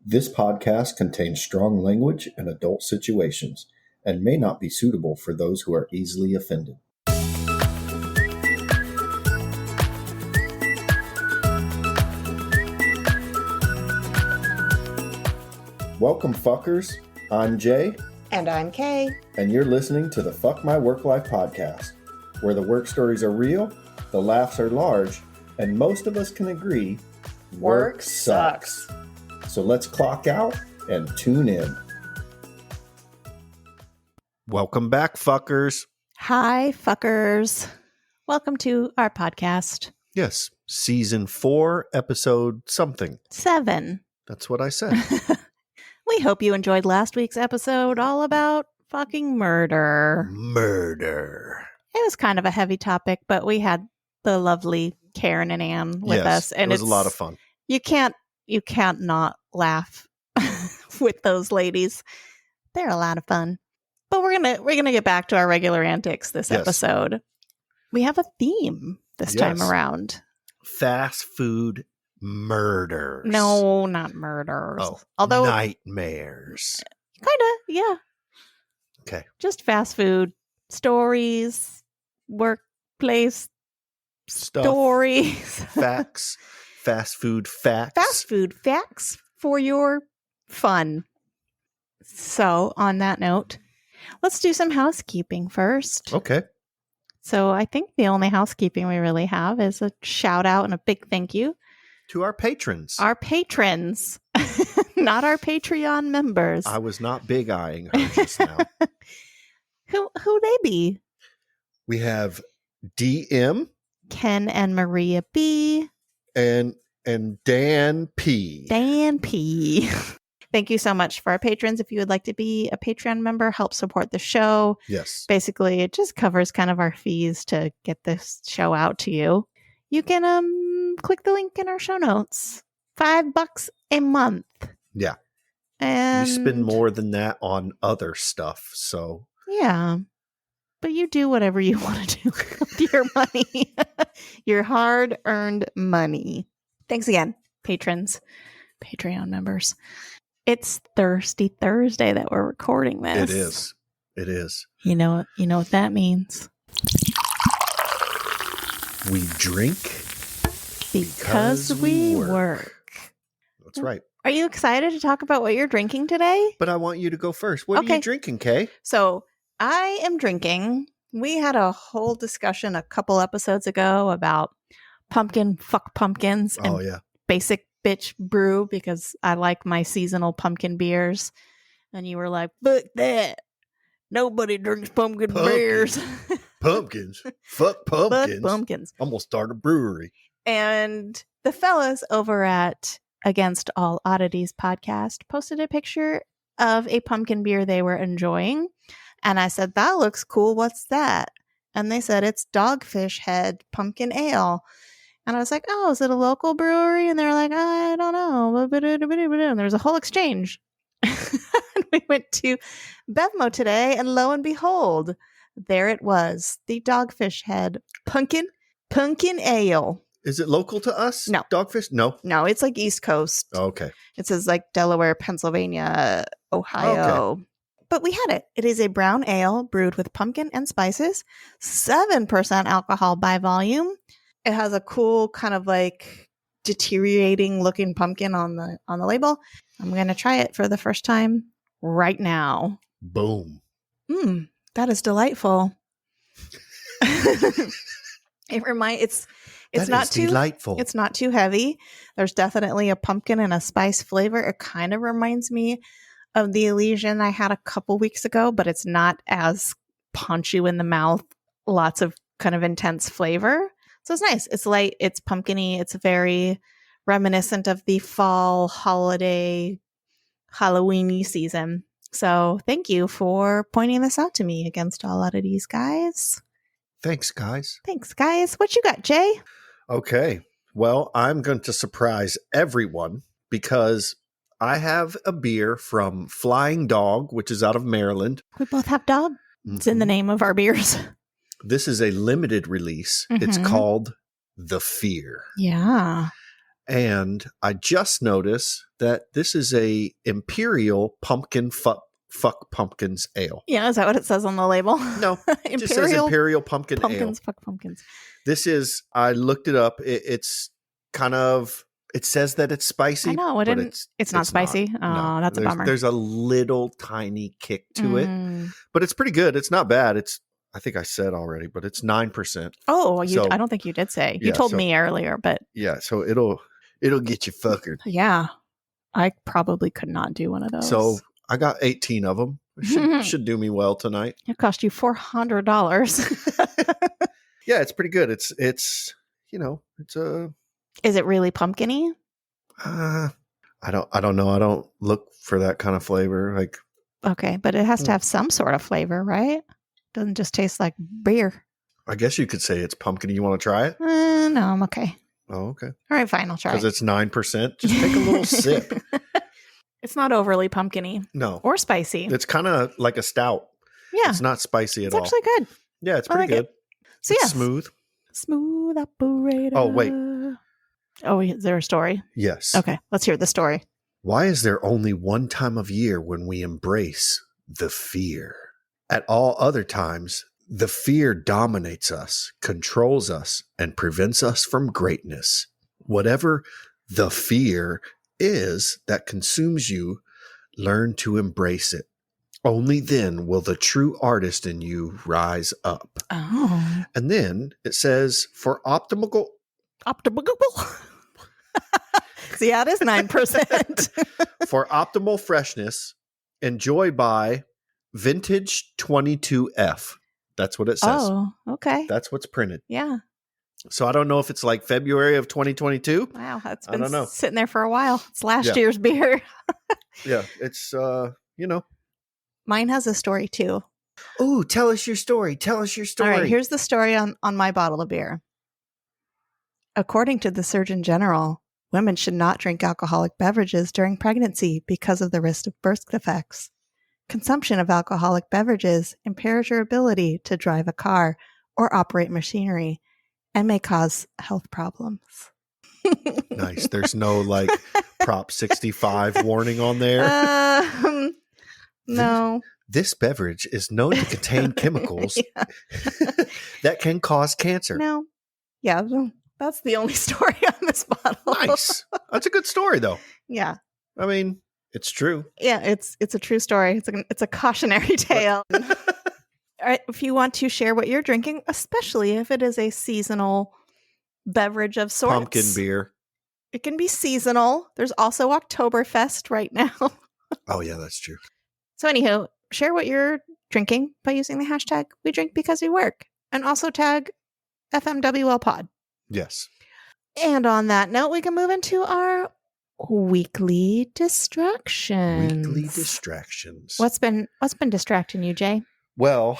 This podcast contains strong language and adult situations and may not be suitable for those who are easily offended. Welcome, fuckers. I'm Jay. And I'm Kay. And you're listening to the Fuck My Work Life podcast, where the work stories are real, the laughs are large, and most of us can agree, work sucks. So let's clock out and tune in. Welcome back, fuckers. Hi, fuckers. Welcome to our podcast. Yes, season 4, episode something. 7. That's what I said. We hope you enjoyed last week's episode all about fucking murder. Murder. It was kind of a heavy topic, but we had the lovely Karen and Ann with us. And it was a lot of fun. You can't not laugh with those ladies. They're a lot of fun. But we're gonna get back to our regular antics this episode. We have a theme this time around. Fast food murders. No, not murders. Oh, although nightmares. Kinda, yeah. Okay. Just fast food stories, workplace Stuff, stories, facts, fast food facts. Fast food facts for your fun. So, on that note, let's do some housekeeping first. Okay. So, I think the only housekeeping we really have is a shout out and a big thank you to our patrons. Our patrons, not our Patreon members. I was not big eyeing her just now. Who they be? We have DM, Ken and Maria B, and Dan P. Dan P. Thank you so much for our patrons. If you would like to be a Patreon member, help support the show. Yes. Basically, it just covers kind of our fees to get this show out to you. You can click the link in our show notes. $5 a month. Yeah. And you spend more than that on other stuff, so. Yeah. But you do whatever you want to do with your money. Your hard-earned money. Thanks again, patrons, Patreon members. It's Thirsty Thursday that we're recording this. It is. It is. You know what that means. We drink because we work. That's right. Are you excited to talk about what you're drinking today? But I want you to go first. What are you drinking, Kay? So I am drinking. We had a whole discussion a couple episodes ago about fuck pumpkins and basic bitch brew because I like my seasonal pumpkin beers. And you were like, fuck that. Nobody drinks pumpkin beers. Pumpkins. Fuck pumpkins. Fuck pumpkins. I'm going to start a brewery. And the fellas over at Against All Oddities podcast posted a picture of a pumpkin beer they were enjoying. And I said, that looks cool. What's that? And they said, it's Dogfish Head Pumpkin Ale. And I was like, oh, is it a local brewery? And they're like, I don't know. And there was a whole exchange. And we went to Bevmo today, and lo and behold, there it was. The Dogfish Head Pumpkin Ale. Is it local to us? No. Dogfish? No. No, it's like East Coast. Oh, okay. It says like Delaware, Pennsylvania, Ohio. Okay. But we had it. It is a brown ale brewed with pumpkin and spices, 7% alcohol by volume. It has a cool kind of like deteriorating looking pumpkin on the label. I'm going to try it for the first time right now. Boom. That is delightful. It's not too delightful. It's not too heavy. There's definitely a pumpkin and a spice flavor. It kind of reminds me of the Elysian I had a couple weeks ago, but it's not as punch you in the mouth. Lots of kind of intense flavor. So it's nice. It's light. It's pumpkin-y. It's very reminiscent of the fall holiday Halloween-y season. So thank you for pointing this out to me, Against All Oddities, guys. Thanks, guys. What you got, Jay? Okay. Well, I'm going to surprise everyone because I have a beer from Flying Dog, which is out of Maryland. We both have dog. It's in the name of our beers. This is a limited release. It's called The Fear. Yeah. And I just noticed that this is a Imperial Pumpkin Fuck Pumpkins Ale. Yeah, is that what it says on the label? No, it just says Imperial Pumpkin Pumpkins, Ale. fuck pumpkins. This is, I looked it up. It's kind of, it says that it's spicy. I know, but it's not spicy. Not. Oh, that's a bummer. There's a little tiny kick to it, but it's pretty good. It's not bad. I think I said already, but it's 9%. Oh, I don't think you did say. You told me earlier, but. Yeah, so it'll get you fuckered. Yeah, I probably could not do one of those. So I got 18 of them. Should do me well tonight. It cost you $400. Yeah, it's pretty good. It's it's a. Is it really pumpkin-y? I don't know. I don't look for that kind of flavor. Like, okay, but it has to have some sort of flavor, right? Doesn't just taste like beer. I guess you could say it's pumpkin. You want to try it? No, I'm okay. Oh, okay. All right, fine. I'll try it. Because it's 9%. Just take a little sip. It's not overly pumpkin-y. No. Or spicy. It's kind of like a stout. Yeah. It's not spicy at all. It's actually good. Yeah, it's pretty good. So it's smooth. Smooth operator. Oh, wait. Oh, is there a story? Yes. Okay, let's hear the story. Why is there only one time of year when we embrace the fear? At all other times, the fear dominates us, controls us, and prevents us from greatness. Whatever the fear is that consumes you, learn to embrace it. Only then will the true artist in you rise up. Oh. And then it says, for optimal... See, yeah, it is 9%. For optimal freshness, enjoy by Vintage 22F. That's what it says. Oh, okay. That's what's printed. Yeah. So I don't know if it's like February of 2022. Wow, that's been sitting there for a while. It's last year's beer. Yeah, it's, Mine has a story too. Oh, tell us your story. Tell us your story. All right, here's the story on my bottle of beer. According to the Surgeon General, women should not drink alcoholic beverages during pregnancy because of the risk of birth defects. Consumption of alcoholic beverages impairs your ability to drive a car or operate machinery and may cause health problems. Nice. There's no like Prop 65 warning on there. No. This beverage is known to contain chemicals that can cause cancer. No. Yeah, that's the only story on this bottle. Nice. That's a good story, though. Yeah. I mean, it's true. Yeah, it's a true story. It's a cautionary tale. All right, if you want to share what you're drinking, especially if it is a seasonal beverage of sorts. Pumpkin beer. It can be seasonal. There's also Oktoberfest right now. Oh, yeah, that's true. So anywho, share what you're drinking by using the hashtag We Drink Because We Work, and also tag FMWLpod. Yes. And on that note, we can move into our weekly distractions. Weekly distractions. What's been distracting you, Jay? Well,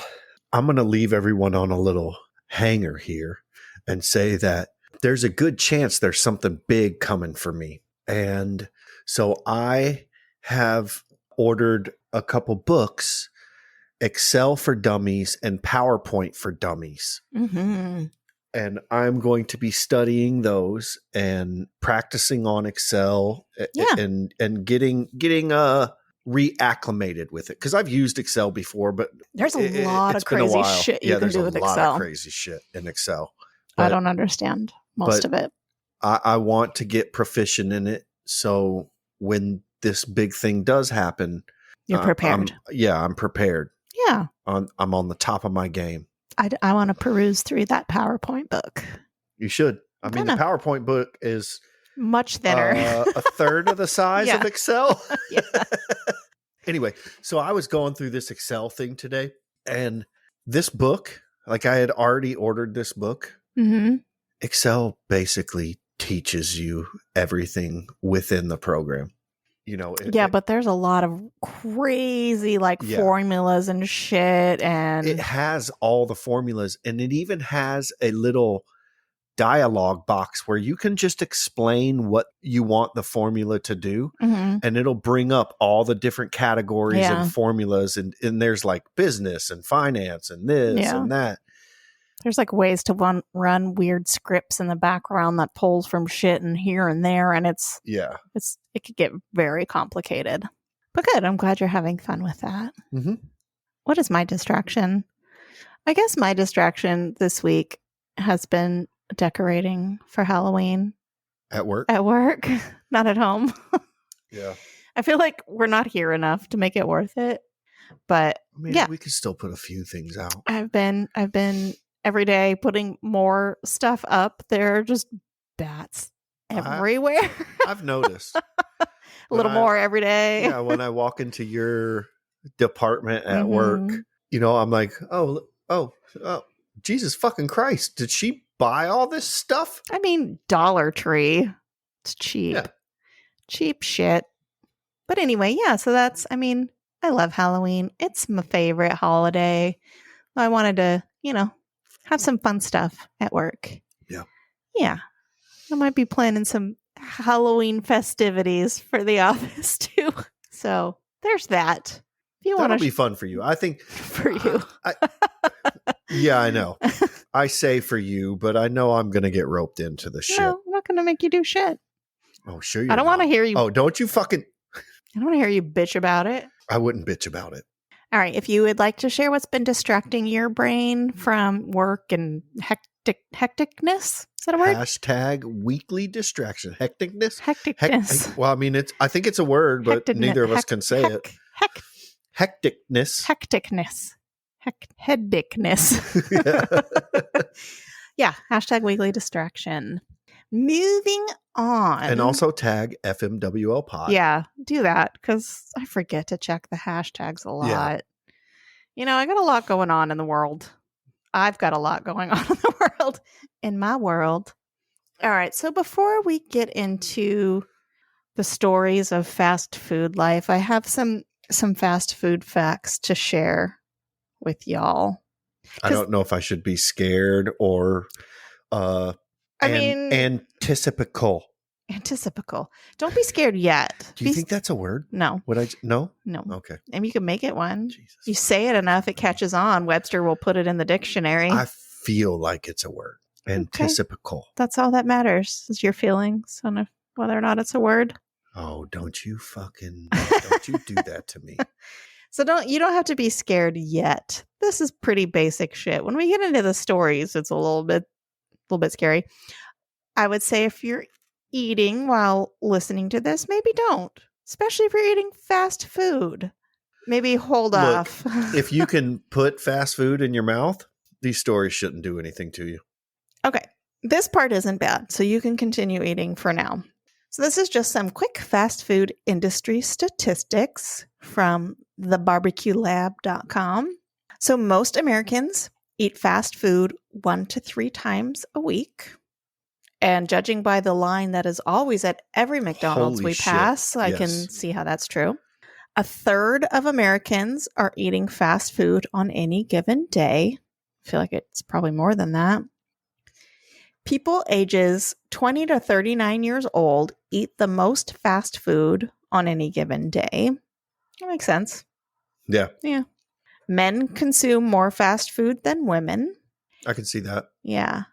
I'm going to leave everyone on a little hanger here and say that there's a good chance there's something big coming for me. And so I have ordered a couple books, Excel for Dummies and PowerPoint for Dummies. Mm-hmm. And I'm going to be studying those and practicing on Excel and getting reacclimated with it. Because I've used Excel before, but there's a lot of crazy shit you can do with Excel. There's a lot of crazy shit in Excel. But I don't understand most of it. I want to get proficient in it. So when this big thing does happen, you're prepared. I'm prepared. Yeah. I'm on the top of my game. I want to peruse through that PowerPoint book. You should. I mean, the PowerPoint book is much thinner. A third of the size of Excel. Yeah. Anyway, so I was going through this Excel thing today, and this book, like I had already ordered this book. Mm-hmm. Excel basically teaches you everything within the program. You know, but there's a lot of crazy formulas and shit, and it has all the formulas, and it even has a little dialogue box where you can just explain what you want the formula to do, and it'll bring up all the different categories and formulas, and there's like business and finance and this and that. There's like ways to run weird scripts in the background that pulls from shit and here and there, and it could get very complicated. But good, I'm glad you're having fun with that. Mm-hmm. What is my distraction? I guess my distraction this week has been decorating for Halloween. At work? At work, not at home. Yeah. I feel like we're not here enough to make it worth it. But I mean, we could still put a few things out. I've been every day putting more stuff up. There are just bats everywhere. I've noticed. A little more every day. Yeah, when I walk into your department at work, I'm like, oh, Jesus fucking Christ. Did she buy all this stuff? I mean, Dollar Tree. It's cheap. Yeah. Cheap shit. But anyway, yeah, so I love Halloween. It's my favorite holiday. I wanted to, have some fun stuff at work. Yeah. Yeah. I might be planning some Halloween festivities for the office too. So there's that. If you That'll be fun for you. I think. For you. Yeah, I know. I say for you, but I know I'm going to get roped into the shit. No, I'm not going to make you do shit. Oh, sure I don't want to hear you. Oh, don't you fucking. I don't want to hear you bitch about it. I wouldn't bitch about it. All right. If you would like to share what's been distracting your brain from work and hecticness, is that a word? Hashtag weekly distraction. Hecticness? Hecticness. Well, I mean, I think it's a word, but neither of us can say it. Hecticness. Hecticness. Headicness. Yeah. Hashtag weekly distraction. Moving on. And also tag FMWL pod. Yeah, do that because I forget to check the hashtags a lot. Yeah. I got a lot going on in the world. I've got a lot going on in the world. In my world. All right. So before we get into the stories of fast food life, I have some fast food facts to share with y'all. I don't know if I should be scared or anticipical. Anticipical. Don't be scared yet. Do you think that's a word? No. No? No. Okay. And you can make it one. Jesus. You say it enough, it catches on. Webster will put it in the dictionary. I feel like it's a word. Anticipical. Okay. That's all that matters is your feelings on whether or not it's a word. Oh, don't you do that to me. So you don't have to be scared yet. This is pretty basic shit. When we get into the stories, it's a little bit scary. I would say if you're eating while listening to this, maybe don't. Especially if you're eating fast food. Maybe hold off. If you can put fast food in your mouth, these stories shouldn't do anything to you. Okay. This part isn't bad, so you can continue eating for now. So this is just some quick fast food industry statistics from thebarbecuelab.com. So most Americans eat fast food 1 to 3 times a week. And judging by the line that is always at every McDonald's we pass, I can see how that's true. 1/3 of Americans are eating fast food on any given day. I feel like it's probably more than that. People ages 20 to 39 years old eat the most fast food on any given day. That makes sense. Yeah. Yeah. Men consume more fast food than women. I can see that. Yeah.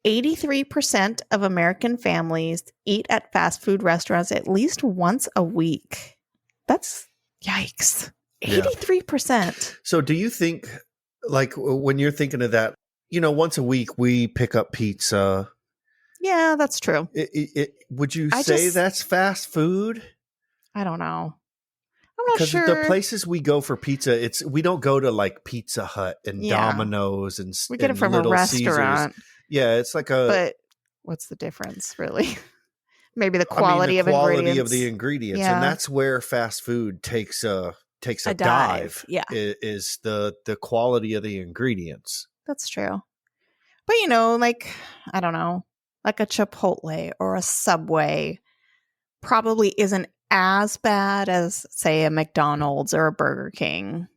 83% of American families eat at fast food restaurants at least once a week. That's yikes. 83%. So do you think, like, when you're thinking of that, once a week we pick up pizza. Yeah, that's true. Would you say that's fast food? I don't know. I'm not sure. Because the places we go for pizza, we don't go to like Pizza Hut and Domino's and we get it from a restaurant. Caesars. Yeah, it's like But what's the difference, really? Maybe the quality of ingredients. Quality of the ingredients, and that's where fast food takes a dive. Yeah, is the quality of the ingredients. That's true. But I don't know, like a Chipotle or a Subway probably isn't as bad as, say, a McDonald's or a Burger King.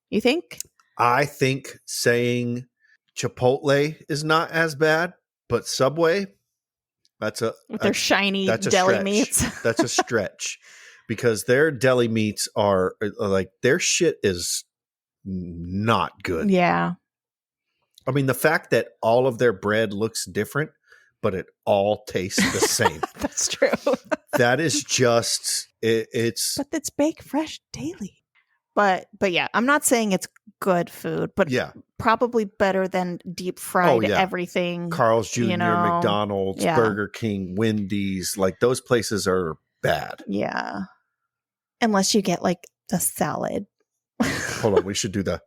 You think? I think saying Chipotle is not as bad, but Subway, with their shiny deli stretch. meats. That's a stretch because their deli meats are like, their shit is not good. Yeah. I mean, the fact that all of their bread looks different, but it all tastes the same. That's true. That is just it's. But it's baked fresh daily. But yeah, I'm not saying it's good food, but Yeah. probably better than deep fried everything. Carl's Jr., McDonald's, Burger King, Wendy's, like those places are bad. Yeah. Unless you get like the salad. Hold on, we should do the.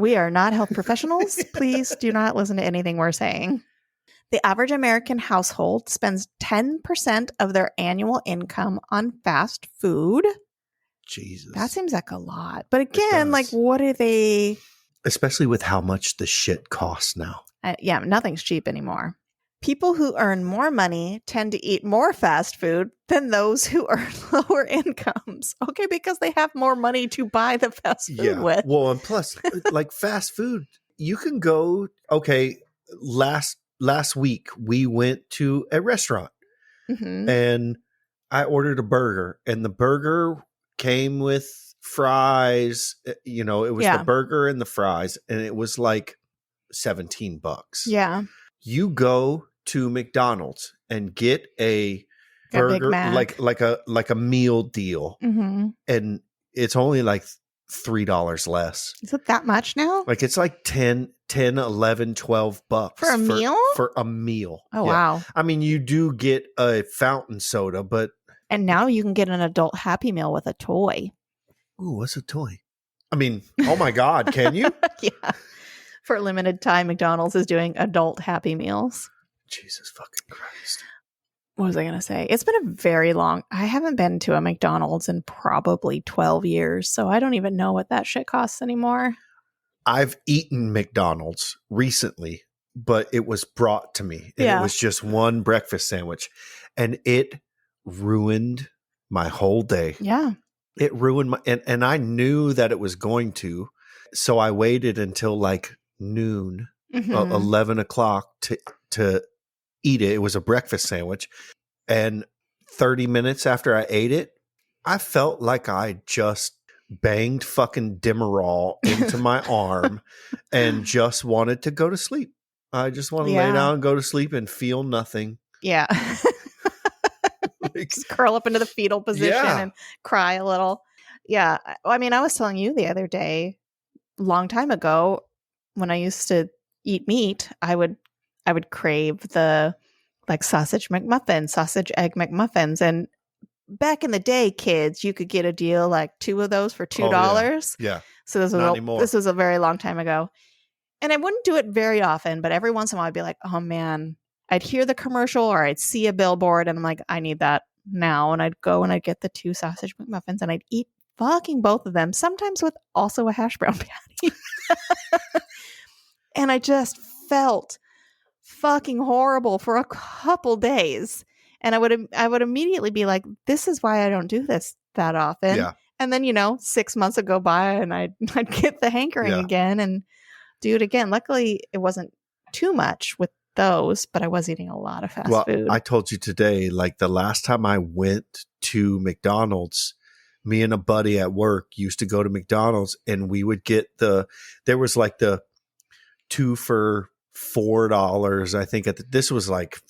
We are not health professionals. Please do not listen to anything we're saying. The average American household spends 10% of their annual income on fast food. Jesus. That seems like a lot. But again, like, what are they? Especially with how much the shit costs now. Yeah, nothing's cheap anymore. People who earn more money tend to eat more fast food than those who earn lower incomes. Okay, because they have more money to buy the fast food with. Well, and plus, like fast food, you can go, okay, last week we went to a restaurant and I ordered a burger, and the burger came with fries. You know, it was the burger and the fries, and it was like $17. Yeah. You go to McDonald's and get a burger, like a meal deal, and it's only like $3 less. Is it that much now? Like it's like 10, 11, $12 for a meal? For a meal. Oh, wow. I mean, you do get a fountain soda, but. And now you can get an adult Happy Meal with a toy. Ooh, what's a toy? I mean, oh my God, can you? Yeah. For a limited time, McDonald's is doing adult Happy Meals. Jesus fucking Christ. What was I going to say? It's been a very long. I haven't been to a McDonald's in probably 12 years, so I don't even know what that shit costs anymore. I've eaten McDonald's recently, but it was brought to me. And it was just one breakfast sandwich, and it ruined my whole day. Yeah. It ruined my, and I knew that it was going to, so I waited until like noon, 11 o'clock to eat it. It was a breakfast sandwich. And 30 minutes after I ate it, I felt like I just banged fucking Demerol into my arm and just wanted to go to sleep. I just want to lay down and go to sleep and feel nothing. Yeah. Just curl up into the fetal position and cry a little. Yeah. I mean, I was telling you the other day, long time ago, when I used to eat meat, I would crave the like sausage egg McMuffins. And back in the day, kids, you could get a deal like 2 of those for $2. Yeah. So this was a very long time ago. And I wouldn't do it very often, but every once in a while I'd be like, oh man, I'd hear the commercial or I'd see a billboard and I'm like, I need that now. And I'd go and I'd get the 2 sausage McMuffins and I'd eat fucking both of them, sometimes with also a hash brown patty. And I just felt fucking horrible for a couple days. And I would immediately be like, this is why I don't do this that often. Yeah. And then, 6 months would go by and I'd get the hankering again and do it again. Luckily, it wasn't too much with those, but I was eating a lot of fast food. I told you today, like the last time I went to McDonald's, me and a buddy at work used to go to McDonald's and we would get there was like the 2 for $4. I think this was like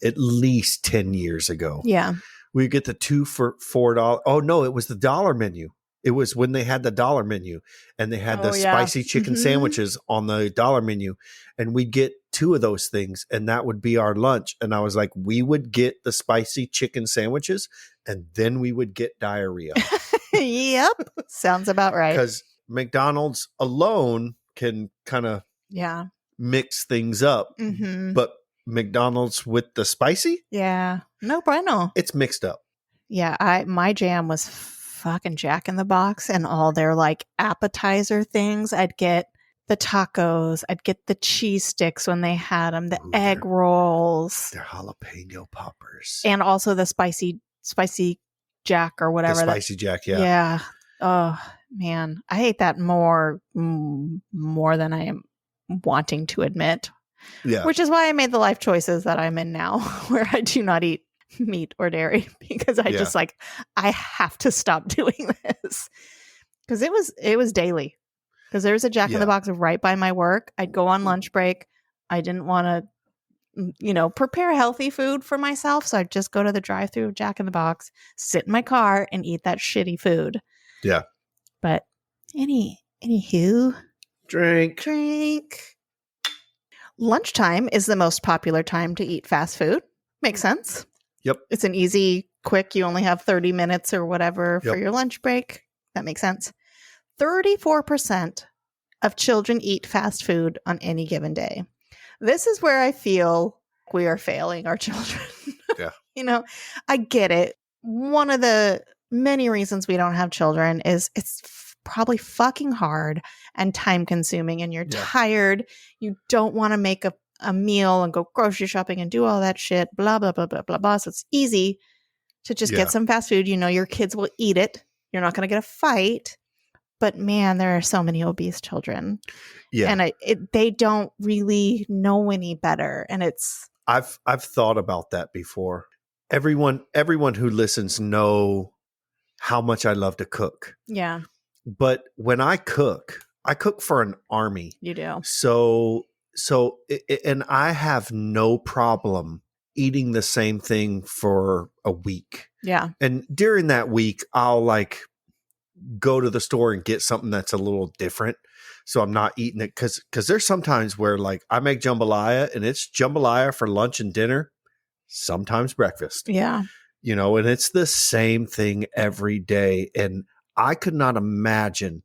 at least 10 years ago. Yeah. We get the 2 for $4. Oh no, it was the dollar menu. It was when they had the dollar menu and they had the spicy chicken sandwiches on the dollar menu, and we'd get 2 of those things and that would be our lunch. And I was like, we would get the spicy chicken sandwiches and then we would get diarrhea. Yep. Sounds about right. Because McDonald's alone can kind of mix things up, but McDonald's with the spicy? Yeah. No bueno. It's mixed up. Yeah. My jam was fucking Jack in the Box and all their like appetizer things. I'd get the tacos. I'd get the cheese sticks when they had them, the egg rolls. They're jalapeno poppers. And also the spicy Jack or whatever. The spicy Jack, yeah. Yeah. Oh, man. I hate that more than I am wanting to admit. Yeah. Which is why I made the life choices that I'm in now, where I do not eat meat or dairy because I just I have to stop doing this because it was daily. Because there was a Jack in the Box right by my work. I'd go on lunch break. I didn't want to, prepare healthy food for myself. So I'd just go to the drive-thru of Jack in the Box, sit in my car, and eat that shitty food. Yeah. But anywho. Drink. Lunchtime is the most popular time to eat fast food. Makes sense. Yep. It's an easy, quick, you only have 30 minutes or whatever for your lunch break. That makes sense. 34% of children eat fast food on any given day. This is where I feel we are failing our children. Yeah. I get it. One of the many reasons we don't have children is it's probably fucking hard and time consuming, and you're tired. You don't want to make a meal and go grocery shopping and do all that shit, blah, blah, blah, blah, blah, blah. So it's easy to just get some fast food. Your kids will eat it. You're not going to get a fight. But man, there are so many obese children. Yeah. And they don't really know any better. And I've thought about that before. Everyone who listens know how much I love to cook. Yeah. But when I cook for an army. You do. So and I have no problem eating the same thing for a week. Yeah. And during that week, I'll go to the store and get something that's a little different. So I'm not eating it because there's sometimes where I make jambalaya and it's jambalaya for lunch and dinner, sometimes breakfast. Yeah. And it's the same thing every day. And I could not imagine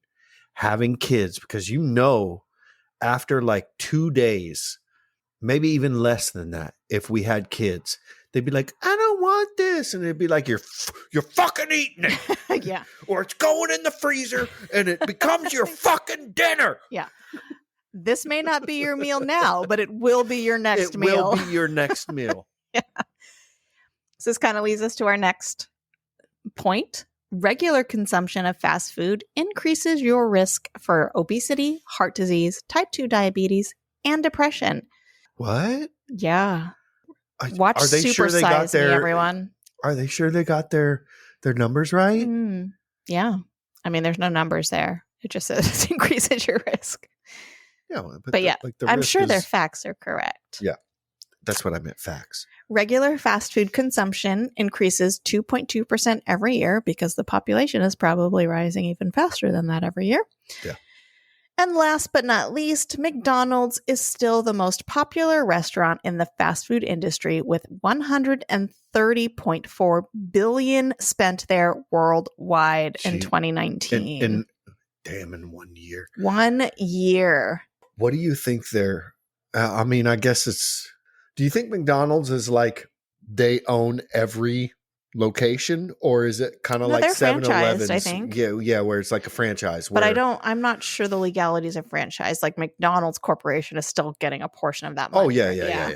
having kids because after 2 days, maybe even less than that, if we had kids, they'd be like, I don't want this. And it'd be like, you're fucking eating it. Yeah. Or it's going in the freezer and it becomes your fucking dinner. Yeah. This may not be your meal now, but it will be your next meal. It will be your next meal. Yeah. So this kind of leads us to our next point. Regular consumption of fast food increases your risk for obesity, heart disease, type 2 diabetes, and depression. What? Yeah. Watch Super Size Me, everyone. Are they sure they got their numbers right? Yeah. I mean, there's no numbers there. It just says it increases your risk. Yeah. But I'm sure their facts are correct. Yeah. That's what I meant, facts. Regular fast food consumption increases 2.2% every year because the population is probably rising even faster than that every year. Yeah. And last but not least, McDonald's is still the most popular restaurant in the fast food industry with $130.4 billion spent there worldwide in 2019. In 1 year. 1 year. What do you think they're I guess it's... Do you think McDonald's is they own every location, or is it kind of like 7-Eleven's? I think. Yeah, where it's like a franchise. But I'm not sure the legalities of franchise. McDonald's Corporation is still getting a portion of that money. Oh, yeah.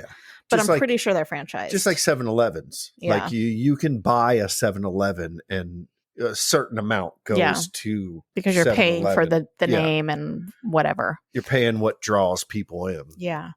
But I'm pretty sure they're franchised. Just like 7-Elevens. Yeah. You can buy a 7-Eleven and a certain amount goes to because you're paying for the name and whatever. You're paying what draws people in. Yeah.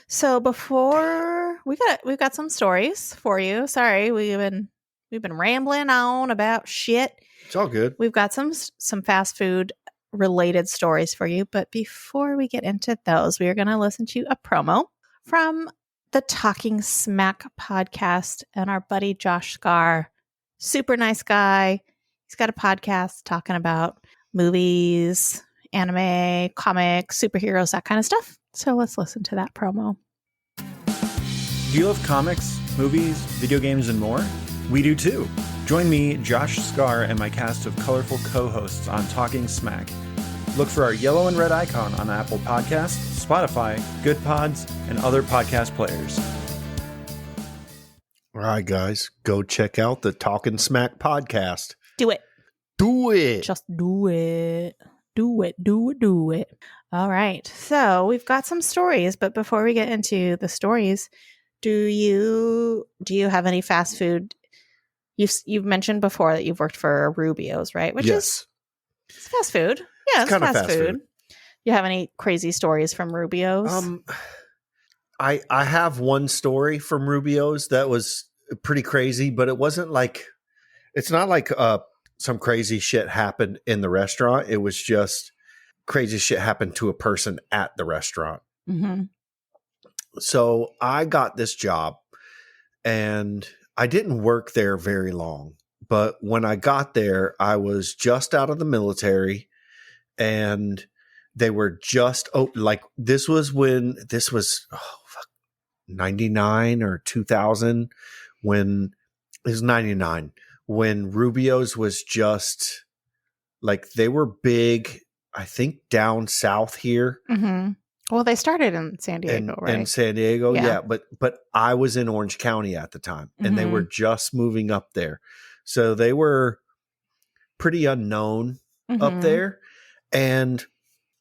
So before we've got some stories for you. Sorry, we've been rambling on about shit. It's all good. We've got some fast food related stories for you, but before we get into those, we are going to listen to a promo from the Talking Smack podcast and our buddy Josh Scar. Super nice guy. He's got a podcast talking about movies, anime, comics, superheroes, that kind of stuff. So let's listen to that promo. Do you love comics, movies, video games, and more? We do too. Join me, Josh Scar, and my cast of colorful co-hosts on Talking Smack. Look for our yellow and red icon on Apple Podcasts, Spotify, Good Pods, and other podcast players. All right, guys, go check out the Talking Smack podcast. Do it. Do it. Just do it. Do it. All right. So we've got some stories, but before we get into the stories, do you have any fast food? You've mentioned before that you've worked for Rubio's, right? Which is it's fast food. Yeah, it's kind of fast food. You have any crazy stories from Rubio's? I have one story from Rubio's that was pretty crazy, but it wasn't it's not like some crazy shit happened in the restaurant. It was just crazy shit happened to a person at the restaurant. Mm-hmm. So I got this job, and I didn't work there very long. But when I got there, I was just out of the military, and they were just this was 99 or 2000 when it was 99 when Rubio's was just like, they were big, I think down south here. Mm-hmm. Well, they started in San Diego, right? In San Diego, Yeah. but I was in Orange County at the time, and they Mhm. were just moving up there. So they were pretty unknown up Mhm. there. And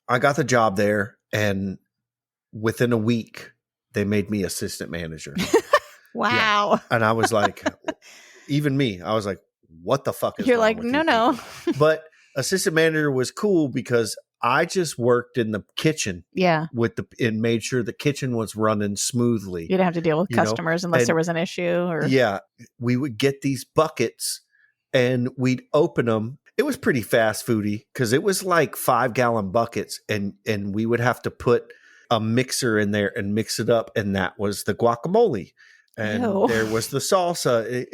I got the job there, and within a week, they made me assistant manager. Wow. And I was like, even me, I was like, what the fuck is You're wrong like, with no, you no. people? But assistant manager was cool because I just worked in the kitchen Yeah. and made sure the kitchen was running smoothly. You didn't have to deal with You know, customers unless and- there was an issue or Yeah. We would get these buckets and we'd open them. It was pretty fast foody because it was like 5-gallon buckets, and we would have to put a mixer in there and mix it up. And that was the guacamole. And Ew. there was the salsa.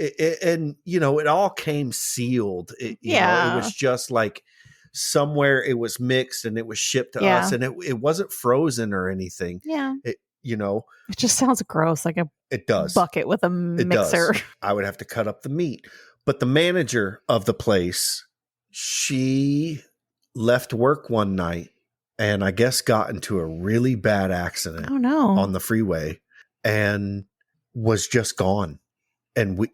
And, you know, it all came sealed. You know, it was just like somewhere it was mixed and it was shipped to us, and it wasn't frozen or anything. Yeah. You know, It just sounds gross, like a it does. bucket with a It mixer. does. I would have to cut up the meat. But the manager of the place, she left work one night and I guess got into a really bad accident Oh no. on the freeway and was just gone. And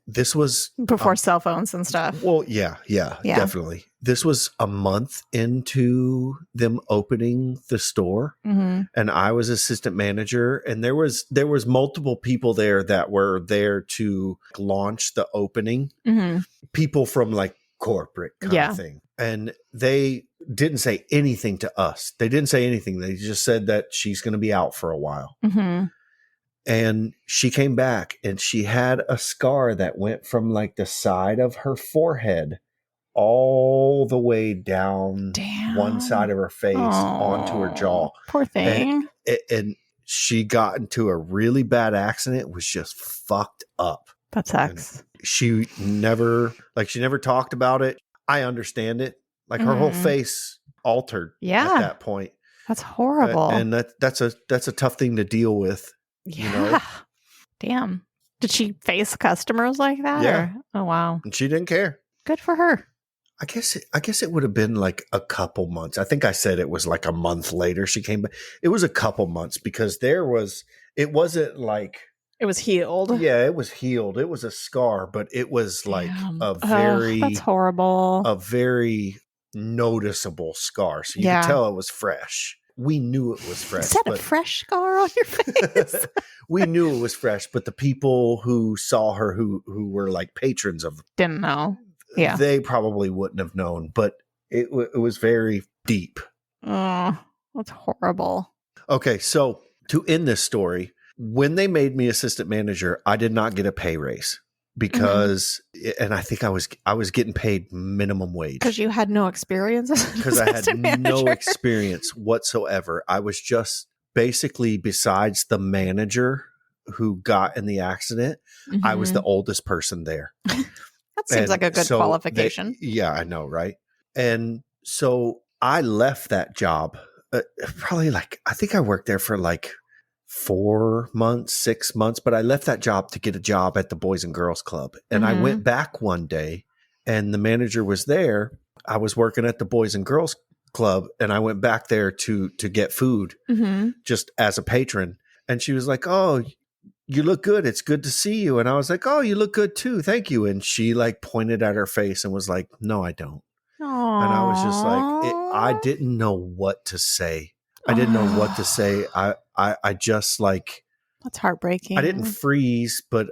this was Before cell phones and stuff. well, yeah, definitely. This was a month into them opening the store, Mm-hmm. and I was assistant manager, and there was multiple people there that were there to launch the opening. Mm-hmm. People from like corporate kind of thing, and they didn't say anything to us. They didn't say anything. They just said that she's going to be out for a while. Mm-hmm. And she came back and she had a scar that went from like the side of her forehead all the way down one side of her face onto her jaw. Poor thing. And she got into a really bad accident. It was just fucked up. That sucks. And she never talked about it. I understand it. Like her whole face altered at that point. That's horrible. And that's a tough thing to deal with. Yeah. You know? Damn. Did she face customers like that? Yeah. Oh wow. And she didn't care. Good for her. I guess it would have been like a couple months. I think I said it was like a month later she came back. It was a couple months because it wasn't like It was healed. Yeah, it was healed. It was a scar, but it was like that's horrible. a very noticeable scar. So you could tell it was fresh. We knew it was fresh. Is that a fresh scar on your face? We knew it was fresh, but the people who saw her who were like patrons of didn't know. Yeah. They probably wouldn't have known, but it was very deep. Oh, that's horrible. Okay, so to end this story, when they made me assistant manager, I did not get a pay raise because, and I think I was getting paid minimum wage. Because you had no experience as an Because I had assistant manager. no experience whatsoever. I was just basically, besides the manager who got in the accident, I was the oldest person there. That seems like a good qualification. Yeah, I know, right? And so I left that job probably I think I worked there for like 4 months, 6 months, but I left that job to get a job at the Boys and Girls Club. And I went back one day and the manager was there. I was working at the Boys and Girls Club and I went back there to get food just as a patron. And she was like, "Oh, you look good. It's good to see you." And I was like, "Oh, you look good too. Thank you." And she like pointed at her face and was like, "No, I don't." Aww. And I was just like, I didn't know what to say. I didn't know what to say. I just like, that's heartbreaking. I didn't freeze, but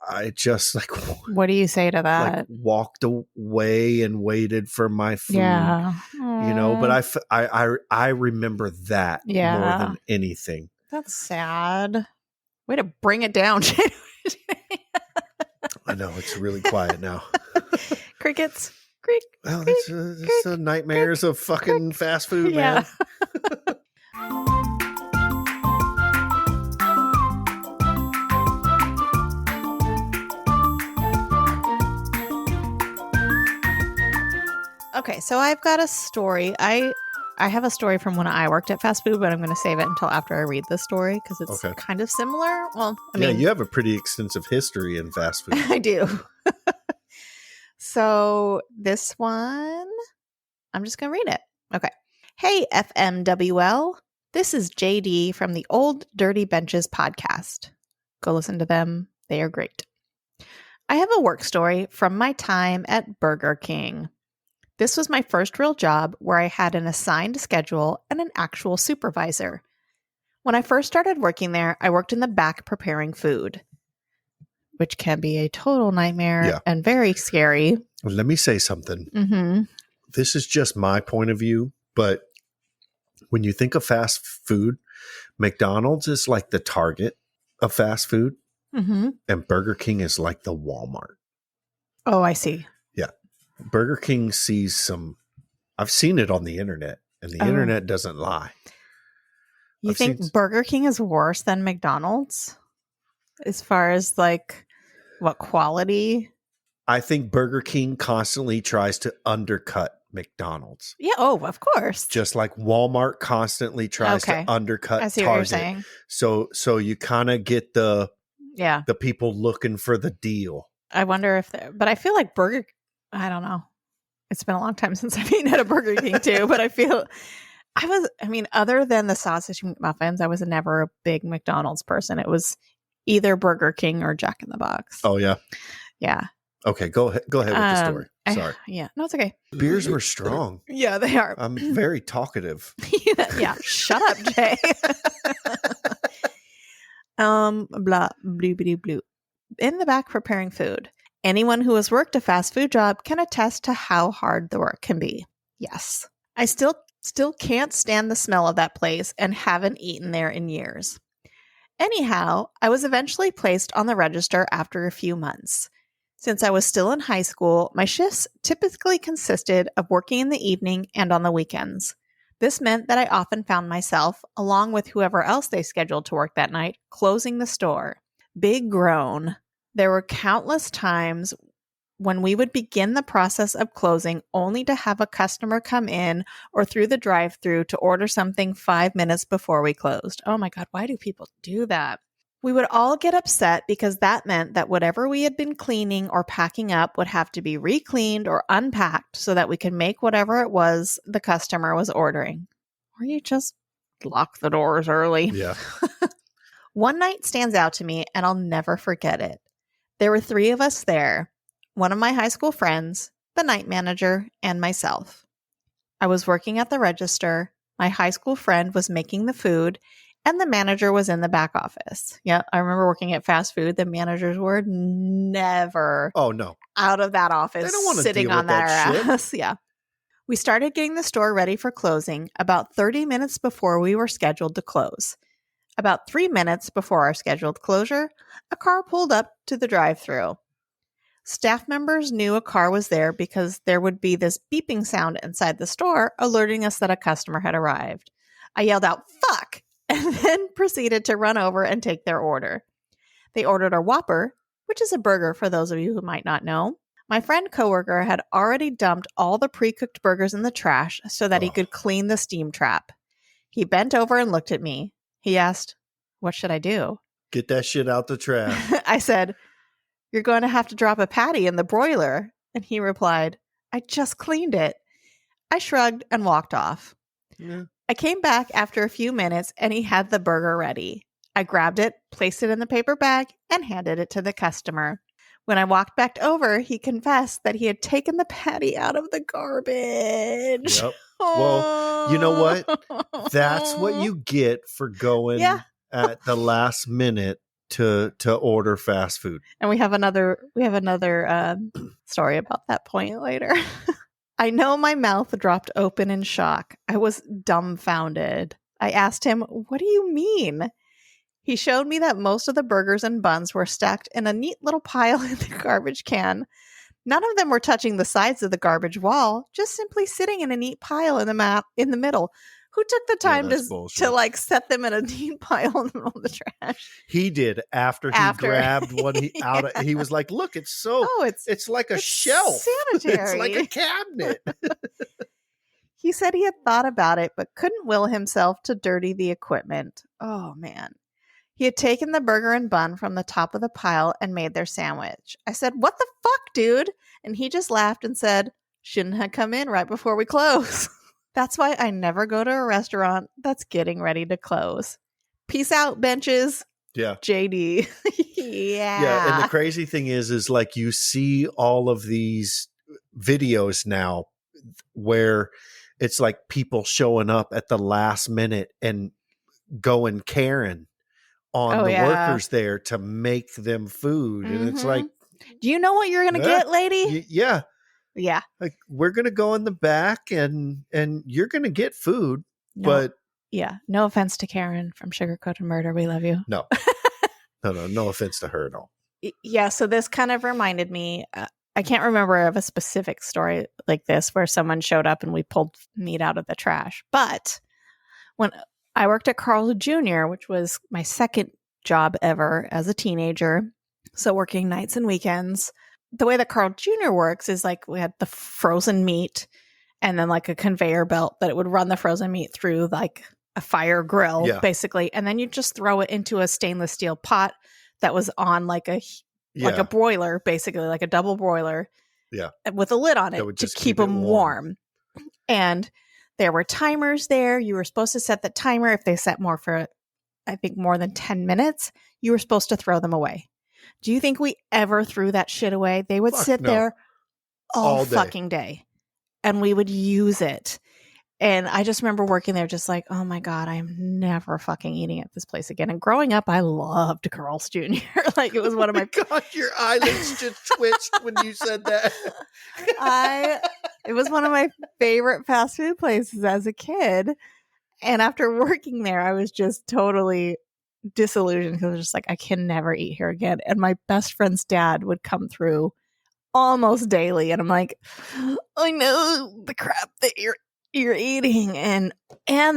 I just like, what do you say to that? Like walked away and waited for my food. Yeah. You know, but I remember that more than anything. That's sad. Way to bring it down. I know, it's really quiet now. Crickets. creak. Well, that's the nightmares of fucking fast food, man. Okay, so I've got a story. I have a story from when I worked at fast food, but I'm going to save it until after I read the story because it's kind of similar. Well, I mean, you have a pretty extensive history in fast food. I do. So this one, I'm just going to read it. Okay. Hey, FMWL. This is JD from the Old Dirty Benches podcast. Go listen to them. They are great. I have a work story from my time at Burger King. This was my first real job where I had an assigned schedule and an actual supervisor. When I first started working there, I worked in the back preparing food, which can be a total nightmare and very scary. Let me say something. Mm-hmm. This is just my point of view, but when you think of fast food, McDonald's is like the Target of fast food, and Burger King is like the Walmart. Oh, I see. Burger King sees some, I've seen it on the internet, and the internet doesn't lie. You think Burger King is worse than McDonald's as far as like what quality? I think Burger King constantly tries to undercut McDonald's. Yeah. Oh, of course. Just like Walmart constantly tries to undercut I see Target. What you're saying. So you kind of get the people looking for the deal. I wonder if but I feel like I don't know. It's been a long time since I've eaten at a Burger King too, but I feel other than the sausage muffins, I was never a big McDonald's person. It was either Burger King or Jack in the Box. Oh yeah. Yeah. Okay, go ahead with the story. Sorry. No, it's okay. Beers were strong. Yeah, they are. I'm very talkative. Yeah. Shut up, Jay. Blah, bloobity blue. In the back preparing food. Anyone who has worked a fast food job can attest to how hard the work can be. Yes. I still can't stand the smell of that place and haven't eaten there in years. Anyhow, I was eventually placed on the register after a few months. Since I was still in high school, my shifts typically consisted of working in the evening and on the weekends. This meant that I often found myself, along with whoever else they scheduled to work that night, closing the store. Big groan. There were countless times when we would begin the process of closing only to have a customer come in or through the drive-thru to order something 5 minutes before we closed. Oh my God, why do people do that? We would all get upset because that meant that whatever we had been cleaning or packing up would have to be re-cleaned or unpacked so that we could make whatever it was the customer was ordering. Or you just lock the doors early. Yeah. One night stands out to me and I'll never forget it. There were 3 of us there, one of my high school friends, the night manager, and myself. I was working at the register, my high school friend was making the food, and the manager was in the back office. Yeah, I remember working at fast food. The managers were never out of that office they don't want to sitting deal on with that ass. Yeah. We started getting the store ready for closing about 30 minutes before we were scheduled to close. About 3 minutes before our scheduled closure, a car pulled up to the drive-thru. Staff members knew a car was there because there would be this beeping sound inside the store alerting us that a customer had arrived. I yelled out, "Fuck!" and then proceeded to run over and take their order. They ordered a Whopper, which is a burger for those of you who might not know. My friend coworker had already dumped all the pre-cooked burgers in the trash so that he could clean the steam trap. He bent over and looked at me. He asked, "What should I do?" Get that shit out the trash. I said, "You're going to have to drop a patty in the broiler." And he replied, "I just cleaned it." I shrugged and walked off. Yeah. I came back after a few minutes and he had the burger ready. I grabbed it, placed it in the paper bag, and handed it to the customer. When I walked back over, he confessed that he had taken the patty out of the garbage. Yep. Well, you know what? That's what you get for going at the last minute to order fast food. And we have another story about that point later. I know my mouth dropped open in shock. I was dumbfounded. I asked him, "What do you mean?" He showed me that most of the burgers and buns were stacked in a neat little pile in the garbage can. None of them were touching the sides of the garbage wall, just simply sitting in a neat pile in the middle. Who took the time to like set them in a neat pile in the middle of the trash? He did after he grabbed one he was like, look, it's like a shelf. Sanitary. It's like a cabinet. He said he had thought about it, but couldn't will himself to dirty the equipment. Oh, man. He had taken the burger and bun from the top of the pile and made their sandwich. I said, what the fuck, dude? And he just laughed and said, shouldn't have come in right before we close. That's why I never go to a restaurant that's getting ready to close. Peace out, benches. Yeah. JD. Yeah. Yeah. And the crazy thing is like you see all of these videos now where it's like people showing up at the last minute and going Karen on workers there to make them food. And it's like, do you know what you're going to get, lady? Yeah. Yeah. Like we're going to go in the back and you're going to get food, but yeah. No offense to Karen from Sugarcoated Murder. We love you. No. No offense to her at all. Yeah. So this kind of reminded me, I can't remember of a specific story like this where someone showed up and we pulled meat out of the trash. But when I worked at Carl's Jr., which was my second job ever as a teenager, so working nights and weekends, the way that Carl Jr. works is like we had the frozen meat and then like a conveyor belt that it would run the frozen meat through like a fire grill, basically. And then you just throw it into a stainless steel pot that was on like a broiler, basically like a double broiler with a lid on it to keep them warm. And there were timers there. You were supposed to set the timer. If they set more than 10 minutes, you were supposed to throw them away. Do you think we ever threw that shit away? They would sit there all fucking day and we would use it. And I just remember working there just like, oh my God, I'm never fucking eating at this place again. And growing up, I loved Carl's Jr. Like it was one of my... God, your eyelids just twitched when you said that. It was one of my favorite fast food places as a kid. And after working there, I was just totally disillusioned because I was just like, I can never eat here again. And my best friend's dad would come through almost daily. And I'm like, I know the crap that you're eating. And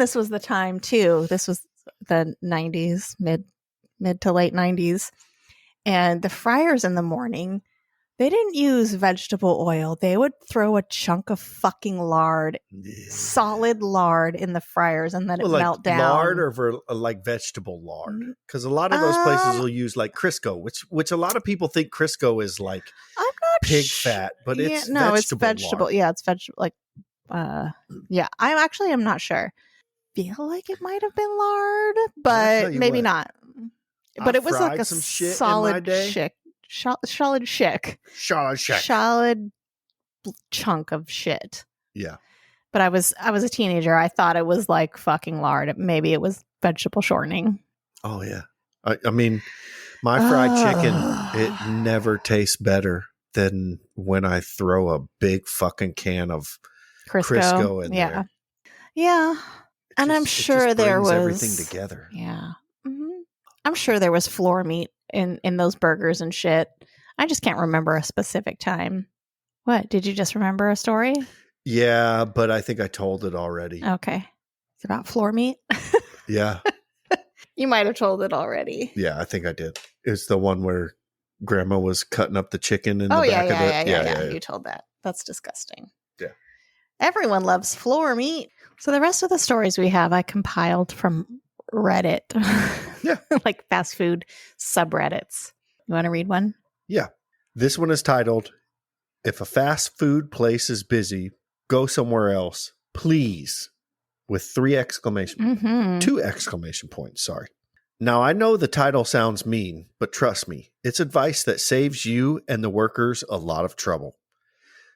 this was the time too. This was the 90s, mid to late 90s. And the fryers in the morning, they didn't use vegetable oil. They would throw a chunk of fucking lard, solid lard in the fryers and let it melt down. Lard or like vegetable lard? Because a lot of those places will use like Crisco, which a lot of people think Crisco is like pig fat, but it's vegetable lard. Yeah, it's vegetable. Like, I'm not sure. Feel like it might have been lard, but maybe not. But it was like a solid solid chunk of shit. Yeah. But I was a teenager. I thought it was like fucking lard. Maybe it was vegetable shortening. Oh yeah. I mean, my fried chicken, it never tastes better than when I throw a big fucking can of Crisco in there. Yeah. And I'm sure there was everything together. Yeah. Mm-hmm. I'm sure there was floor meat in those burgers and shit. I just can't remember a specific time. What? Did you just remember a story? Yeah, but I think I told it already. Okay. It's about floor meat? Yeah. You might have told it already. Yeah, I think I did. It's the one where Grandma was cutting up the chicken in the back of it. Yeah. You told that. That's disgusting. Yeah. Everyone loves floor meat. So the rest of the stories we have, I compiled from Reddit. Yeah. Like fast food subreddits. You want to read one? Yeah. This one is titled, "If a fast food place is busy, go somewhere else, please," with 2 exclamation points. Sorry. Now, I know the title sounds mean, but trust me, it's advice that saves you and the workers a lot of trouble.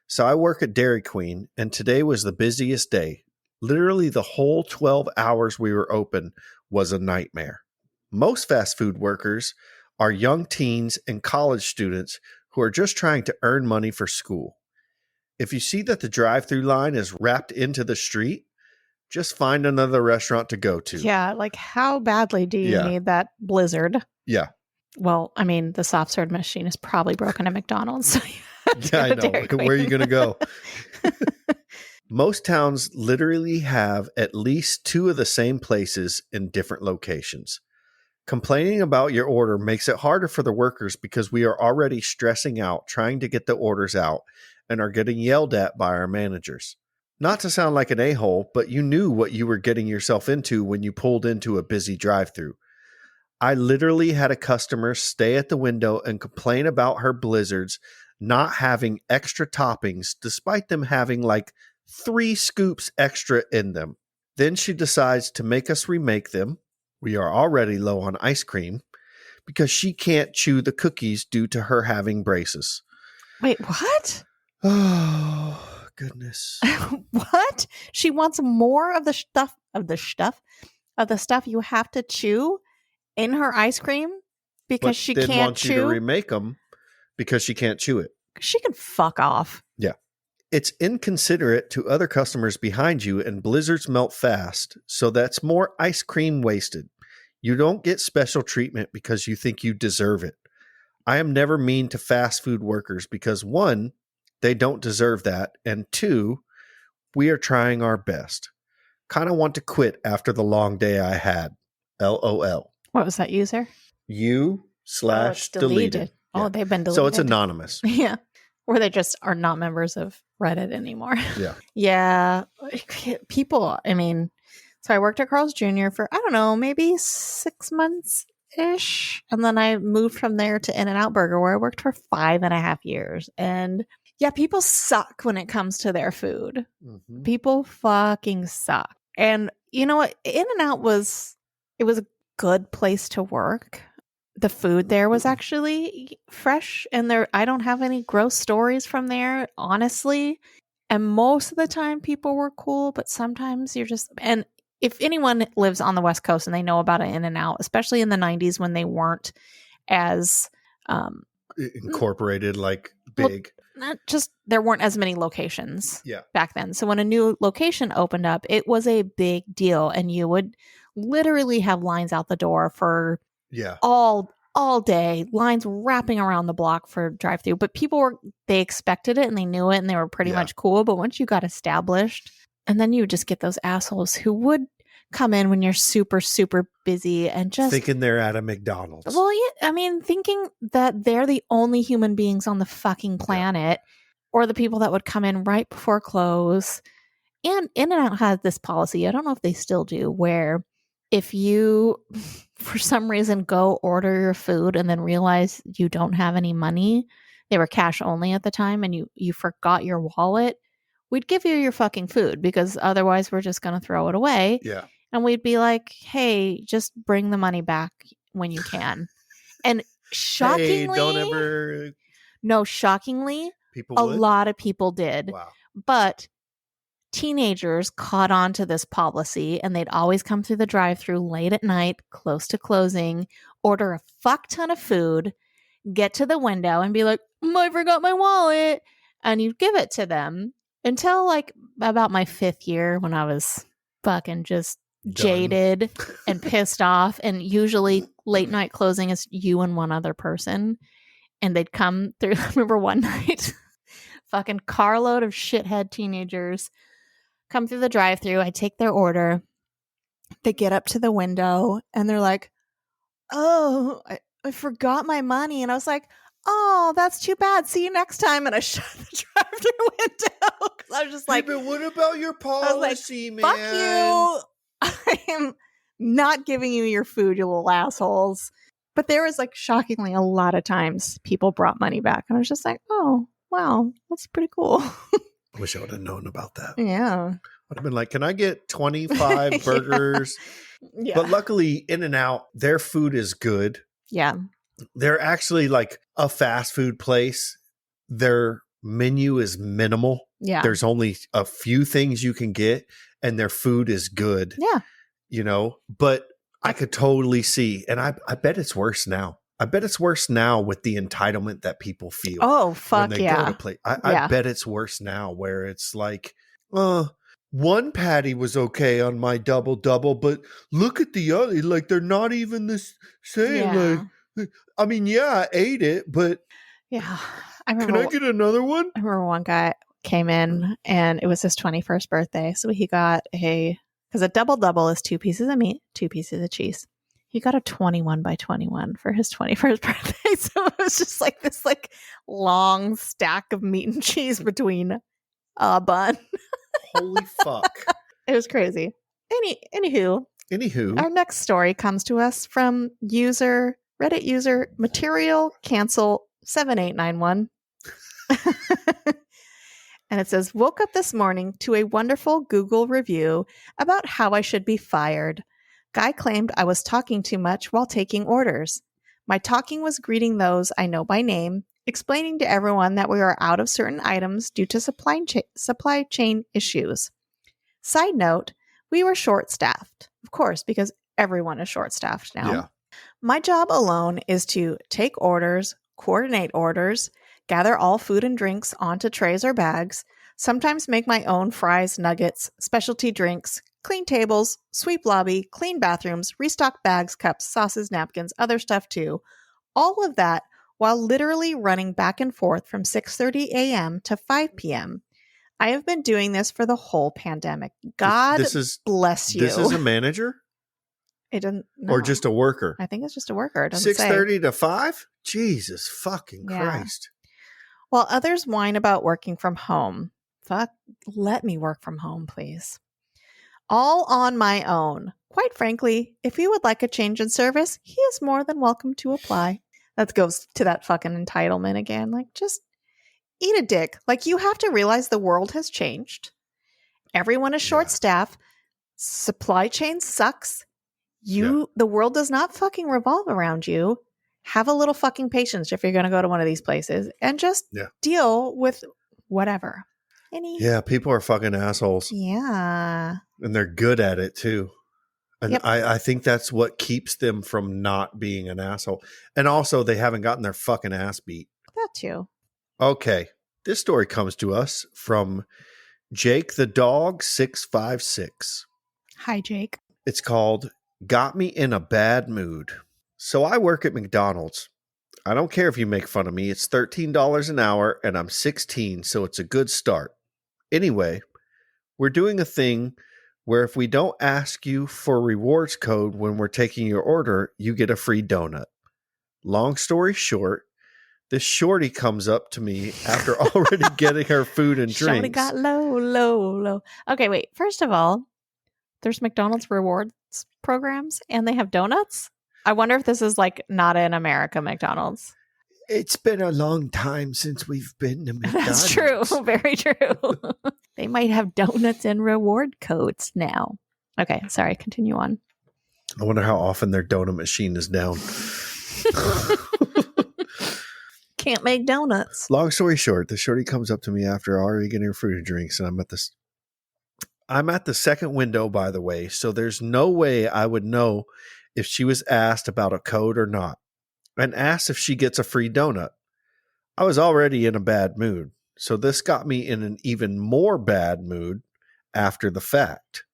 So I work at Dairy Queen, and today was the busiest day. Literally the whole 12 hours we were open was a nightmare. Most fast food workers are young teens and college students who are just trying to earn money for school. If you see that the drive-through line is wrapped into the street, just find another restaurant to go to. Yeah, like how badly do you need that blizzard? Yeah. Well, I mean, the soft serve machine is probably broken at McDonald's. So Yeah, I know. Dairy Queen. Where are you going to go? Most towns literally have at least 2 of the same places in different locations. Complaining about your order makes it harder for the workers because we are already stressing out trying to get the orders out and are getting yelled at by our managers. Not to sound like an a-hole, but you knew what you were getting yourself into when you pulled into a busy drive-thru. I literally had a customer stay at the window and complain about her blizzards not having extra toppings despite them having like 3 scoops extra in them. Then she decides to make us remake them. We are already low on ice cream because she can't chew the cookies due to her having braces. Wait, what? Oh, goodness. What? She wants more of the stuff you have to chew in her ice cream because But she then can't wants you to chew. remake them because she can't chew it. She can fuck off. Yeah. It's inconsiderate to other customers behind you, and blizzards melt fast, so that's more ice cream wasted. You don't get special treatment because you think you deserve it. I am never mean to fast food workers because 1, they don't deserve that, and 2, we are trying our best. Kind of want to quit after the long day I had. LOL. What was that user? U/deleted. Oh, Yeah. they've been deleted. So it's anonymous. Yeah. Or they just are not members of Reddit anymore. Yeah. Yeah. People, I mean, so I worked at Carl's Jr. for, I don't know, maybe 6 months ish. And then I moved from there to In-N-Out Burger, where I worked for 5.5 years. And yeah, people suck when it comes to their food. Mm-hmm. People fucking suck. And you know what? In-N-Out it was a good place to work. The food there was actually fresh, and I don't have any gross stories from there, honestly. And most of the time people were cool, but sometimes and if anyone lives on the West Coast and they know about an In-N-Out, especially in the 90s when they weren't as incorporated, like big. Not just, there weren't as many locations Yeah. back then. So when a new location opened up, it was a big deal, and you would literally have lines out the door for all day, lines wrapping around the block for drive-thru. But they expected it and they knew it and they were pretty much cool. But once you got established, and then you would just get those assholes who would come in when you're super, super busy and just thinking they're at a McDonald's. Well, yeah, I mean, thinking that they're the only human beings on the fucking planet, or the people that would come in right before close. And In-N-Out has this policy, I don't know if they still do, where if you, for some reason, go order your food and then realize you don't have any money, they were cash only at the time, and you forgot your wallet, we'd give you your fucking food because otherwise we're just going to throw it away. Yeah. And we'd be like, hey, just bring the money back when you can. And shockingly, shockingly, people a lot of people did. Wow. But teenagers caught on to this policy, and they'd always come through the drive-thru late at night, close to closing, order a fuck ton of food, get to the window and be like, I forgot my wallet. And you'd give it to them until like about my 5th year, when I was fucking just jaded and pissed off. And usually late night closing is you and one other person. And they'd come through. I remember one night, fucking carload of shithead teenagers come through the drive-thru. I take their order. They get up to the window and they're like, oh, I forgot my money. And I was like, oh, that's too bad. See you next time. And I shut the drive-thru window. I was just like, but what about your policy, man? Fuck you. I am not giving you your food, you little assholes. But there was like shockingly a lot of times people brought money back. And I was just like, oh, wow, that's pretty cool. I wish I would have known about that. Yeah. I'd have been like, can I get 25 burgers? Yeah. But luckily, In-N-Out, their food is good. Yeah. They're actually like a fast food place. Their menu is minimal. Yeah. There's only a few things you can get, and their food is good. Yeah. You know, but I could totally see, and I bet it's worse now. I bet it's worse now with the entitlement that people feel. Oh, fuck when they go to play. I bet it's worse now, where it's like, one patty was okay on my double, but look at the other. Like, they're not even the same. Yeah. Like, I mean, yeah, I ate it, but Yeah. Can I get another one? I remember one guy came in and it was his 21st birthday. So he got because a double is 2 pieces of meat, 2 pieces of cheese. He got a 21 by 21 for his 21st birthday. So it was just like this like long stack of meat and cheese between a bun. Holy fuck. It was crazy. Anywho, our next story comes to us from Reddit user Material Cancel 7891. And it says, woke up this morning to a wonderful Google review about how I should be fired. Guy claimed I was talking too much while taking orders. My talking was greeting those I know by name, explaining to everyone that we are out of certain items due to supply chain issues. Side note, we were short-staffed. Of course, because everyone is short-staffed now. Yeah. My job alone is to take orders, coordinate orders, gather all food and drinks onto trays or bags, sometimes make my own fries, nuggets, specialty drinks, clean tables, sweep lobby, clean bathrooms, restock bags, cups, sauces, napkins, other stuff too. All of that while literally running back and forth from 6:30 a.m. to 5 p.m. I have been doing this for the whole pandemic. God bless you. This is a manager? It doesn't. No. Or just a worker? I think it's just a worker. It doesn't 6:30 to 5? Jesus fucking Christ. While others whine about working from home. Fuck, let me work from home, please. All on my own. Quite frankly, if he would like a change in service, he is more than welcome to apply. That goes to that fucking entitlement again. Like, just eat a dick. Like, you have to realize the world has changed. Everyone is short-staffed. Supply chain sucks. The world does not fucking revolve around you. Have a little fucking patience if you're going to go to one of these places and just deal with whatever. People are fucking assholes. Yeah. And they're good at it too. And I think that's what keeps them from not being an asshole. And also they haven't gotten their fucking ass beat. That too. Okay. This story comes to us from Jake the Dog 656. Hi, Jake. It's called Got Me in a Bad Mood. So I work at McDonald's. I don't care if you make fun of me. It's $13 an hour and I'm 16, so it's a good start. Anyway, we're doing a thing where if we don't ask you for a rewards code when we're taking your order, you get a free donut. Long story short, this shorty comes up to me after already getting her food and drinks. Shorty got low. Okay, wait. First of all, there's McDonald's rewards programs and they have donuts. I wonder if this is like not in America McDonald's. It's been a long time since we've been to McDonald's. That's true. Very true. They might have donuts and reward codes now. Okay, sorry. Continue on. I wonder how often their donut machine is down. Can't make donuts. Long story short, the shorty comes up to me after already getting her food and drinks, and I'm at the second window, by the way, so there's no way I would know if she was asked about a code or not, and asked if she gets a free donut. I was already in a bad mood, so this got me in an even more bad mood after the fact.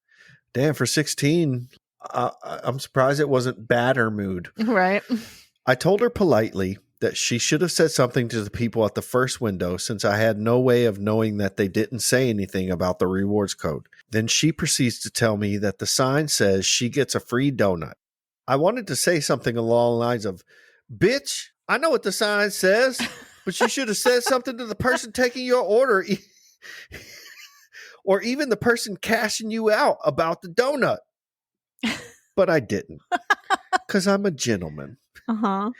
Damn, for 16, I'm surprised it wasn't badder mood. Right. I told her politely that she should have said something to the people at the first window since I had no way of knowing that they didn't say anything about the rewards code. Then she proceeds to tell me that the sign says she gets a free donut. I wanted to say something along the lines of, bitch, I know what the sign says, but you should have said something to the person taking your order or even the person cashing you out about the donut. But I didn't because I'm a gentleman. Uh-huh.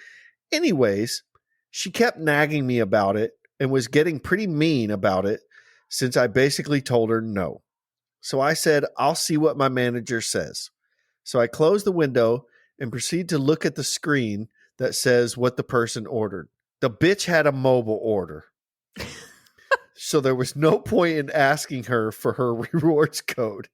Anyways, she kept nagging me about it and was getting pretty mean about it since I basically told her no. So I said, I'll see what my manager says. So I closed the window and proceed to look at the screen that says what the person ordered. The bitch had a mobile order. So there was no point in asking her for her rewards code.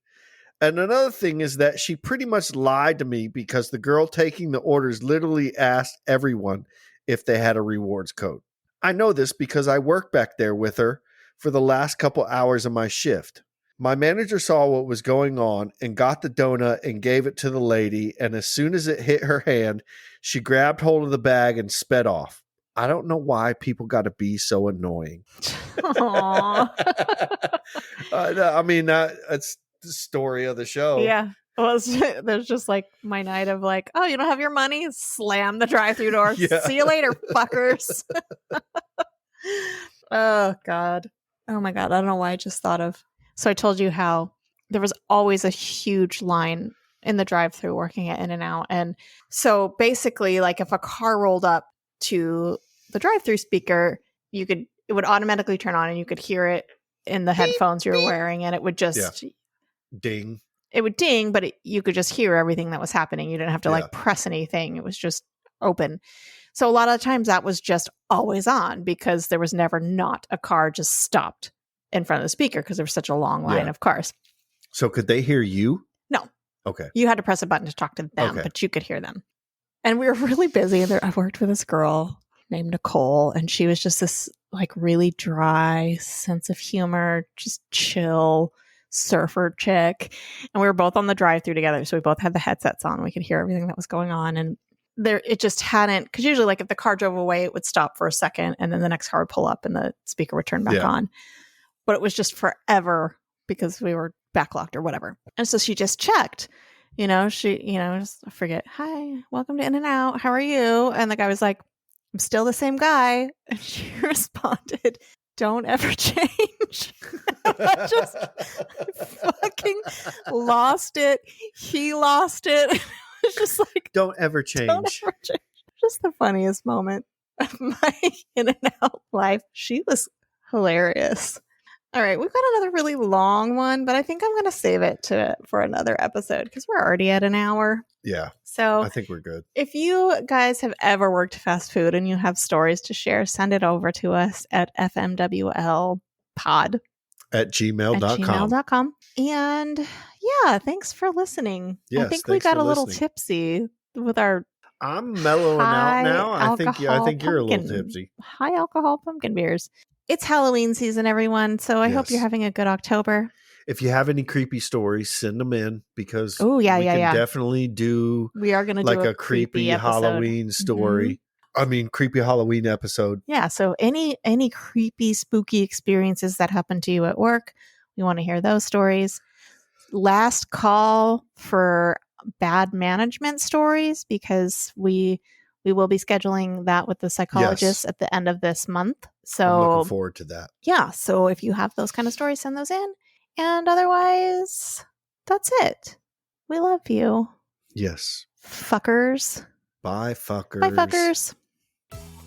And another thing is that she pretty much lied to me because the girl taking the orders literally asked everyone if they had a rewards code. I know this because I worked back there with her for the last couple hours of my shift. My manager saw what was going on and got the donut and gave it to the lady, and as soon as it hit her hand, she grabbed hold of the bag and sped off. I don't know why people got to be so annoying. I mean, that's the story of the show. Yeah. Well, there's just like my night of like, oh, you don't have your money? Slam the drive-through door. Yeah. See you later, fuckers. Oh, God. Oh, my God. I don't know why I just thought of. So I told you how there was always a huge line in the drive-through working at In-N-Out. And so basically, like if a car rolled up to the drive-through speaker, it would automatically turn on and you could hear it in the headphones you were wearing, and it would just ding. It would ding, but you could just hear everything that was happening. You didn't have to like press anything. It was just open. So a lot of times that was just always on because there was never not a car just stopped in front of the speaker because there was such a long line of cars. So could they hear you? No. Okay. You had to press a button to talk to them, but you could hear them. And we were really busy. I worked with this girl named Nicole, and she was just this like really dry sense of humor, just chill surfer chick. And we were both on the drive-through together. So we both had the headsets on. We could hear everything that was going on. And it just hadn't, because usually like if the car drove away, it would stop for a second and then the next car would pull up and the speaker would turn back on. But it was just forever because we were backlogged or whatever. And so she just checked, just I forget, hi, welcome to In-N-Out. How are you? And the guy was like, I'm still the same guy. And she responded, don't ever change. I just fucking lost it. He lost it. It was just like, don't ever change. Don't ever change. Just the funniest moment of my In-N-Out life. She was hilarious. All right, we've got another really long one, but I think I'm going to save it for another episode because we're already at an hour. Yeah. So I think we're good. If you guys have ever worked fast food and you have stories to share, send it over to us at fmwlpod at gmail.com. And yeah, thanks for listening. Yes, I think we got a little tipsy with our I'm mellowing out now. I think you're a little tipsy. High alcohol pumpkin beers. It's Halloween season, everyone. So I hope you're having a good October. If you have any creepy stories, send them in because we can definitely do. We are going to like do a creepy Halloween story. Mm-hmm. I mean, creepy Halloween episode. Yeah. So any creepy, spooky experiences that happen to you at work, we want to hear those stories. Last call for bad management stories because we will be scheduling that with the psychologist at the end of this month. So I'm looking forward to that. Yeah. So if you have those kind of stories, send those in. And otherwise, that's it. We love you. Yes. Fuckers. Bye, fuckers. Bye, fuckers.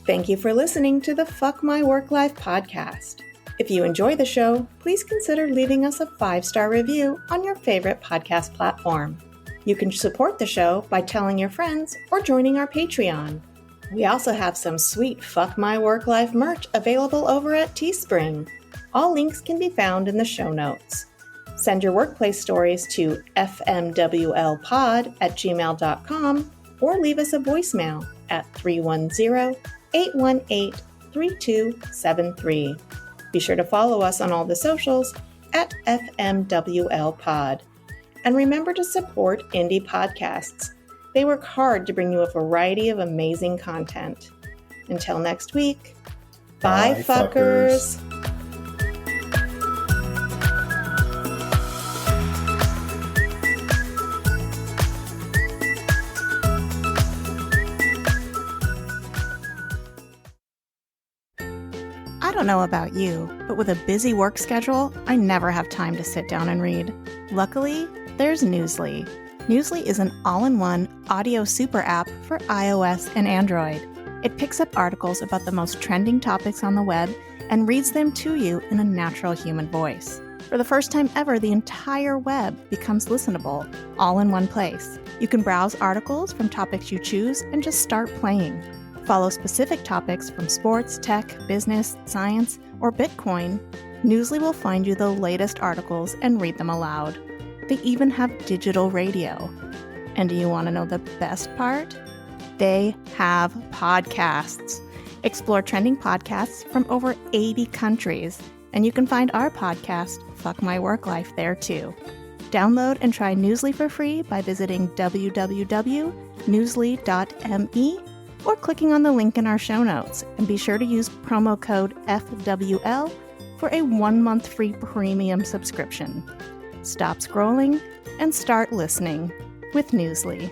Thank you for listening to the Fuck My Work Life podcast. If you enjoy the show, please consider leaving us a 5-star review on your favorite podcast platform. You can support the show by telling your friends or joining our Patreon. We also have some sweet Fuck My Work Life merch available over at Teespring. All links can be found in the show notes. Send your workplace stories to fmwlpod@gmail.com or leave us a voicemail at 310-818-3273. Be sure to follow us on all the socials at fmwlpod. And remember to support indie podcasts. They work hard to bring you a variety of amazing content. Until next week, bye fuckers. I don't know about you, but with a busy work schedule, I never have time to sit down and read. Luckily, there's Newsly. Newsly is an all-in-one audio super app for iOS and Android. It picks up articles about the most trending topics on the web and reads them to you in a natural human voice. For the first time ever, the entire web becomes listenable, all in one place. You can browse articles from topics you choose and just start playing. Follow specific topics from sports, tech, business, science, or Bitcoin. Newsly will find you the latest articles and read them aloud. They even have digital radio. And do you want to know the best part? They have podcasts. Explore trending podcasts from over 80 countries. And you can find our podcast, Fuck My Work Life, there too. Download and try Newsly for free by visiting www.newsly.me or clicking on the link in our show notes. And be sure to use promo code FWL for a 1-month free premium subscription. Stop scrolling and start listening with Newsly.